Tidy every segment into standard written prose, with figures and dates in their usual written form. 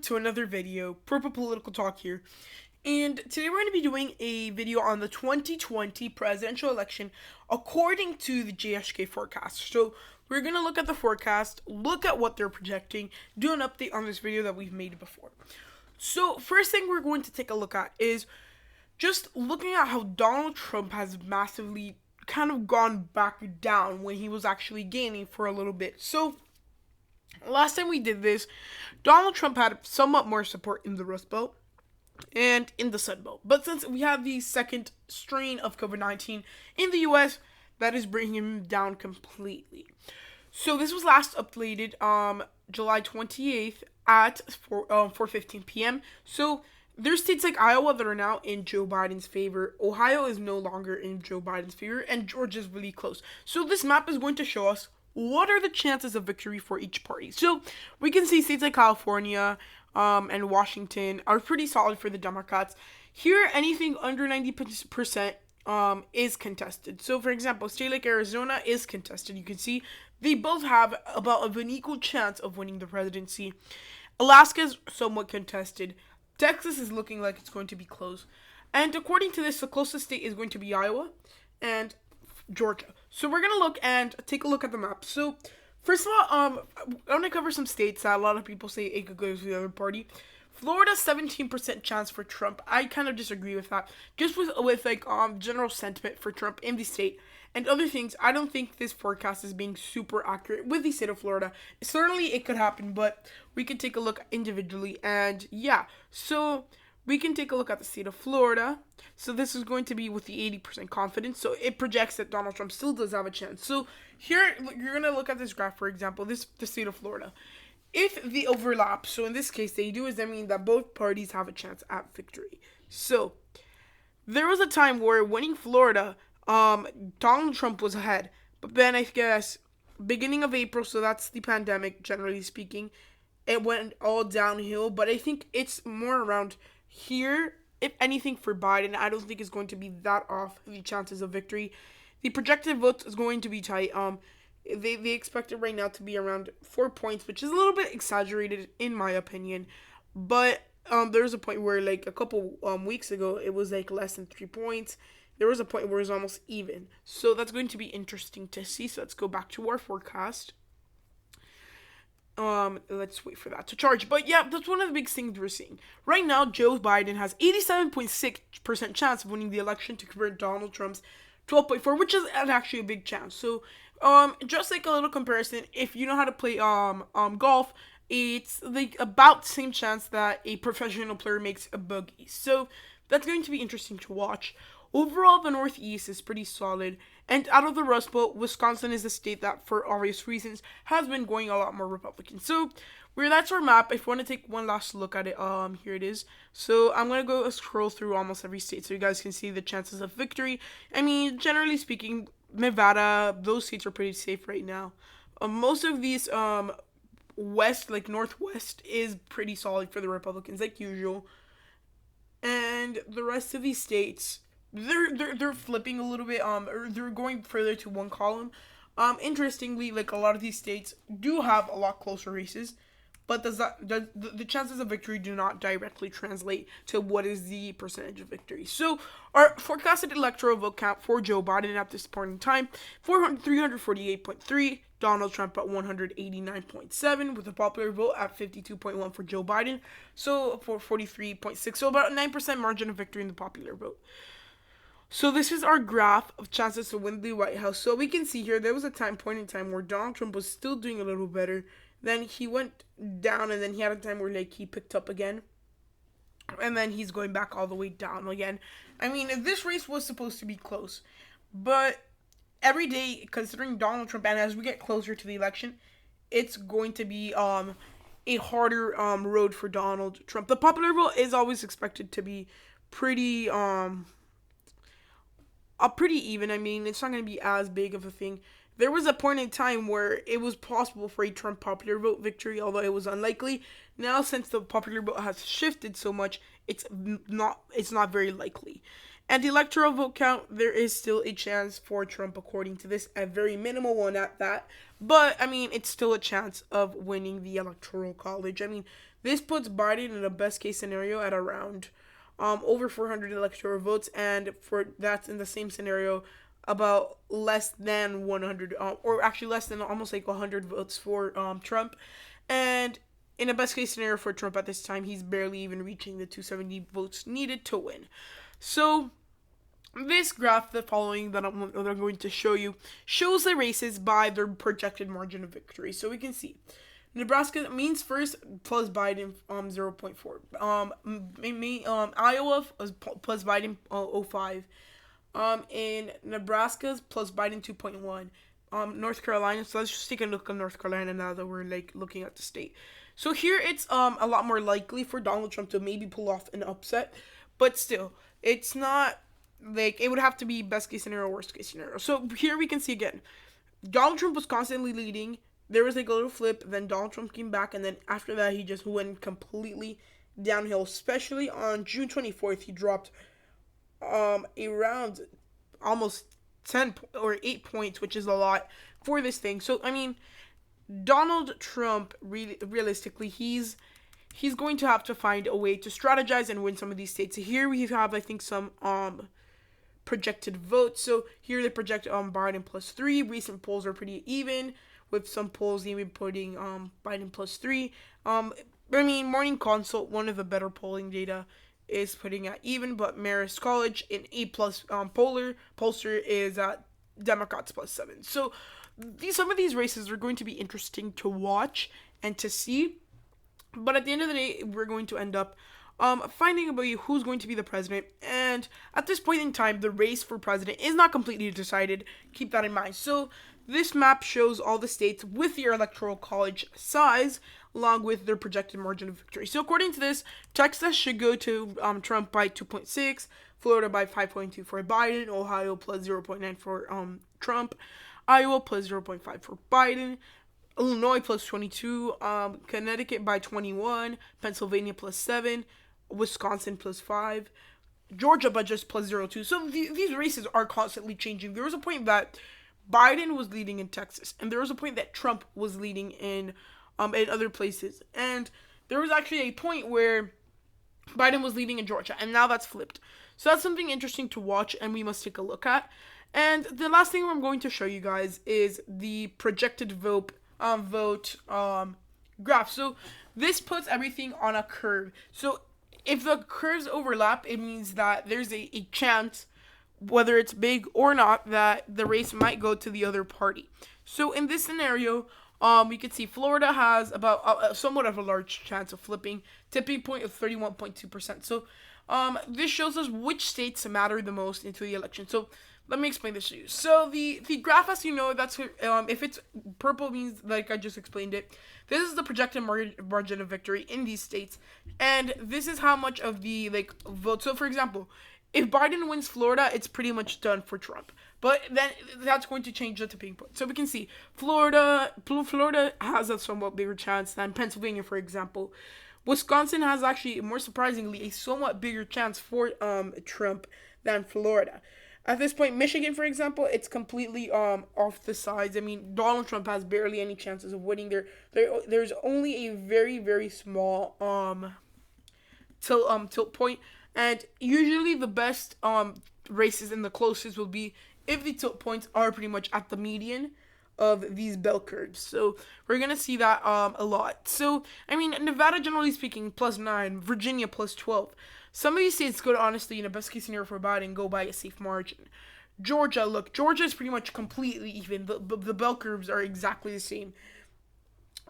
To another video, Purple Political Talk here. And today we're going to be doing a video on the 2020 presidential election according to the JHK Forecast. So we're going to look at the forecast, look at what they're projecting, do an update on this video that we've made before. So first thing we're going to take a look at is just looking at how Donald Trump has massively kind of gone back down when he was actually gaining for a little bit. So last time we did this, Donald Trump had somewhat more support in the Rust Belt and in the Sun Belt. But since we have the second strain of COVID-19 in the US, that is bringing him down completely. So this was last updated July 28th at 4:15 p.m. So there's states like Iowa that are now in Joe Biden's favor. Ohio is no longer in Joe Biden's favor, and Georgia's really close. So this map is going to show us what are the chances of victory for each party. So we can see states like California and Washington are pretty solid for the Democrats. Here, anything under 90% is contested. So for example, a state like Arizona is contested. You can see they both have about an equal chance of winning the presidency. Alaska is somewhat contested. Texas is looking like it's going to be close. And according to this, the closest state is going to be Iowa and Georgia. So we're going to look and take a look at the map. So first of all, I'm going to cover some states that a lot of people say it could go to the other party. Florida, 17% chance for Trump. I kind of disagree with that. Just with like general sentiment for Trump in the state and other things, I don't think this forecast is being super accurate with the state of Florida. Certainly it could happen, but we could take a look individually. And yeah, so we can take a look at the state of Florida. So this is going to be with the 80% confidence. So it projects that Donald Trump still does have a chance. So here, you're going to look at this graph, for example, the state of Florida. If the overlap, so in this case they do, is that mean that both parties have a chance at victory. So there was a time where winning Florida, Donald Trump was ahead. But then I guess beginning of April, so that's the pandemic, generally speaking, it went all downhill. But I think it's more around here, if anything, for Biden. I don't think it's going to be that off the chances of victory. The projected vote is going to be tight. They expect it right now to be around 4 points, which is a little bit exaggerated in my opinion. But there's a point where like a couple weeks ago it was like less than 3 points. There was a point where it was almost even. So that's going to be interesting to see. So let's go back to our forecast. Let's wait for that to charge. But yeah, that's one of the big things we're seeing. Right now, Joe Biden has 87.6% chance of winning the election to convert Donald Trump's 12.4, which is actually a big chance. So, just like a little comparison, if you know how to play golf, it's like about the same chance that a professional player makes a bogey. So that's going to be interesting to watch. Overall, the Northeast is pretty solid, and out of the Rust Belt, Wisconsin is the state that, for obvious reasons, has been going a lot more Republican. So, that's our map. If you want to take one last look at it, here it is. So, I'm gonna go scroll through almost every state so you guys can see the chances of victory. I mean, generally speaking, Nevada, those states are pretty safe right now. Most of these, west, like Northwest, is pretty solid for the Republicans, like usual. And the rest of these states, they're flipping a little bit, or they're going further to one column. Interestingly, like a lot of these states do have a lot closer races, but the chances of victory do not directly translate to what is the percentage of victory. So our forecasted electoral vote count for Joe Biden at this point in time, 348.3, Donald Trump at 189.7, with the popular vote at 52.1 for Joe Biden, so for 43.6, so about a 9% margin of victory in the popular vote. So this is our graph of chances to win the White House. So we can see here there was a point in time where Donald Trump was still doing a little better. Then he went down, and then he had a time where like he picked up again. And then he's going back all the way down again. I mean, this race was supposed to be close. But every day, considering Donald Trump, and as we get closer to the election, it's going to be a harder road for Donald Trump. The popular vote is always expected to be pretty pretty even. I mean, it's not going to be as big of a thing. There was a point in time where it was possible for a Trump popular vote victory, although it was unlikely. Now, since the popular vote has shifted so much, it's not very likely. And the electoral vote count, there is still a chance for Trump, according to this, a very minimal one at that. But, I mean, it's still a chance of winning the Electoral College. I mean, This puts Biden in a best case scenario at around over 400 electoral votes, and for that's in the same scenario about less than 100, or actually less than almost like 100 votes for Trump. And in a best case scenario for Trump at this time, he's barely even reaching the 270 votes needed to win. So this graph, the following that I'm going to show you, shows the races by their projected margin of victory. So we can see Nebraska means first plus Biden 0.4. Iowa plus Biden 0.5. In Nebraska's plus Biden 2.1. North Carolina. So let's just take a look at North Carolina now that we're like looking at the state. So here it's a lot more likely for Donald Trump to maybe pull off an upset, but still, it's not like it would have to be best case scenario, worst case scenario. So here we can see again, Donald Trump was constantly leading. There was like a little flip, then Donald Trump came back, and then after that he just went completely downhill. Especially on June 24th, he dropped around almost 10 or 8 points, which is a lot for this thing. So I mean, Donald Trump realistically, he's going to have to find a way to strategize and win some of these states. Here we have, I think, some projected votes. So here they project Biden +3. Recent polls are pretty even, with some polls even putting Biden +3. I mean, Morning Consult, one of the better polling data, is putting at even, but Marist College, an A+ pollster, is at Democrats +7. So some of these races are going to be interesting to watch and to see. But at the end of the day, we're going to end up finding out who's going to be the president. And at this point in time, the race for president is not completely decided. Keep that in mind. So this map shows all the states with their electoral college size, along with their projected margin of victory. So according to this, Texas should go to Trump by 2.6, Florida by 5.2 for Biden, Ohio plus 0.9 for Trump, Iowa plus 0.5 for Biden, Illinois plus 22, Connecticut by 21, Pennsylvania plus 7, Wisconsin plus 5, Georgia by just plus 0.2. So these races are constantly changing. There was a point that Biden was leading in Texas, and there was a point that Trump was leading in other places. And there was actually a point where Biden was leading in Georgia, and now that's flipped. So that's something interesting to watch, and we must take a look at. And the last thing I'm going to show you guys is the projected vote graph. So this puts everything on a curve. So if the curves overlap, it means that there's a chance, whether it's big or not, that the race might go to the other party. So in this scenario, we can see Florida has about somewhat of a large chance of flipping, tipping point of 31.2%. So this shows us which states matter the most into the election. So let me explain this to you. So the graph, as you know, that's if it's purple means, like I just explained it, this is the projected margin of victory in these states, and this is how much of the vote. So for example, if Biden wins Florida, it's pretty much done for Trump. But then that's going to change the tipping point. So we can see Florida has a somewhat bigger chance than Pennsylvania, for example. Wisconsin has actually, more surprisingly, a somewhat bigger chance for Trump than Florida. At this point, Michigan, for example, it's completely off the sides. I mean, Donald Trump has barely any chances of winning there. There's only a very, very small tilt point. And usually the best races and the closest will be if the tilt points are pretty much at the median of these bell curves. So we're going to see that a lot. So, I mean, Nevada, generally speaking, +9. Virginia, +12. Some of these states could, honestly, in a best case scenario for Biden, go by a safe margin. Georgia is pretty much completely even. The bell curves are exactly the same.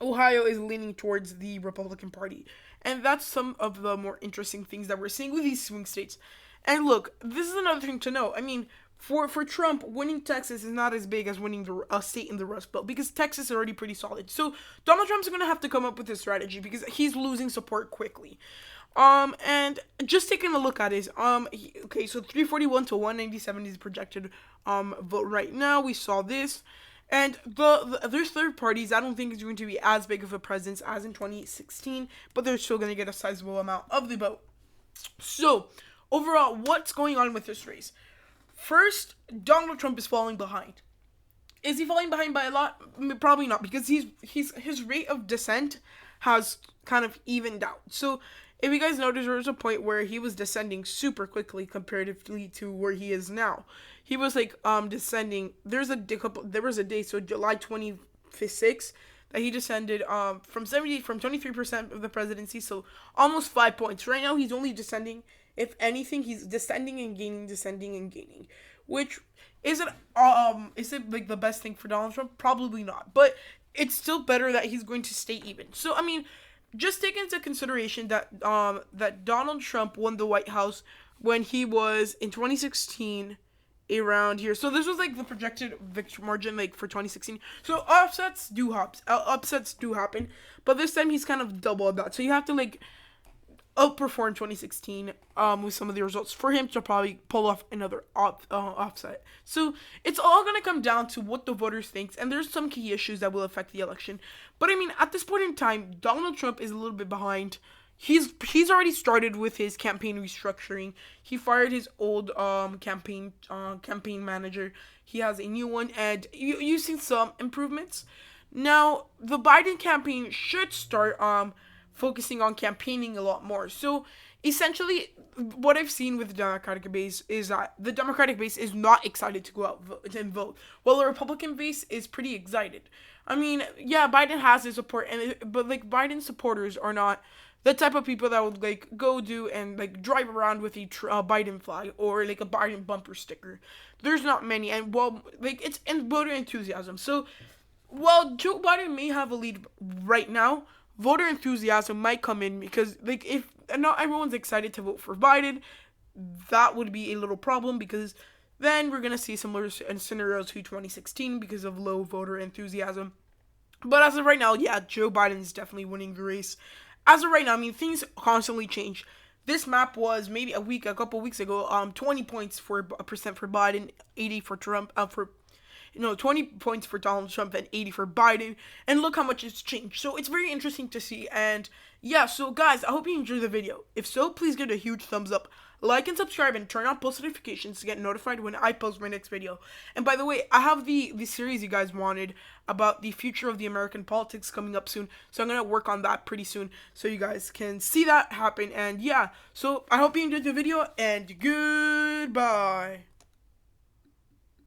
Ohio is leaning towards the Republican Party. And that's some of the more interesting things that we're seeing with these swing states. And look, this is another thing to know. I mean, for Trump, winning Texas is not as big as winning a state in the Rust Belt, because Texas is already pretty solid. So Donald Trump's going to have to come up with a strategy, because he's losing support quickly. And just taking a look at it, okay, so 341 to 197 is projected vote right now. We saw this. And there's third parties. I don't think it's going to be as big of a presence as in 2016, but they're still going to get a sizable amount of the vote. So, overall, what's going on with this race? First, Donald Trump is falling behind. Is he falling behind by a lot? Probably not, because his rate of descent has kind of evened out. So if you guys notice, there was a point where he was descending super quickly comparatively to where he is now. He was like descending. There was a day, so July 26th, that he descended from 23% of the presidency, so almost 5 points. Right now he's only descending. If anything, he's descending and gaining, which is it like the best thing for Donald Trump? Probably not, but it's still better that he's going to stay even. So I mean, just take into consideration that that Donald Trump won the White House when he was in 2016 around here. So this was like the projected victory margin like for 2016. So upsets do happen, but this time he's kind of doubled that. So you have to like outperform 2016 with some of the results for him to probably pull off another offset. So it's all going to come down to what the voters think, and there's some key issues that will affect the election. But I mean, at this point in time, Donald Trump is a little bit behind. He's already started with his campaign restructuring. He fired his old campaign manager. He has a new one, and you've seen some improvements. Now the Biden campaign should start focusing on campaigning a lot more. So essentially, what I've seen with the Democratic base is that the Democratic base is not excited to go out and vote, while the Republican base is pretty excited. I mean, yeah, Biden has his support, but like Biden supporters are not the type of people that would like go do and like drive around with a Biden flag or like a Biden bumper sticker. There's not many, and well, like it's in voter enthusiasm. So while Joe Biden may have a lead right now, voter enthusiasm might come in because like if not everyone's excited to vote for Biden, that would be a little problem because then we're gonna see similar scenarios to 2016 because of low voter enthusiasm. But as of right now, yeah, Joe Biden is definitely winning the race. As of right now, I mean, things constantly change. This map was maybe a couple weeks ago, 20 points for percent for Biden, 80 for Trump, 20 points for Donald Trump and 80 for Biden. And look how much it's changed. So it's very interesting to see. And yeah, so guys, I hope you enjoyed the video. If so, please give it a huge thumbs up. Like and subscribe and turn on post notifications to get notified when I post my next video. And by the way, I have the series you guys wanted about the future of the American politics coming up soon. So I'm going to work on that pretty soon so you guys can see that happen. And yeah, so I hope you enjoyed the video and goodbye.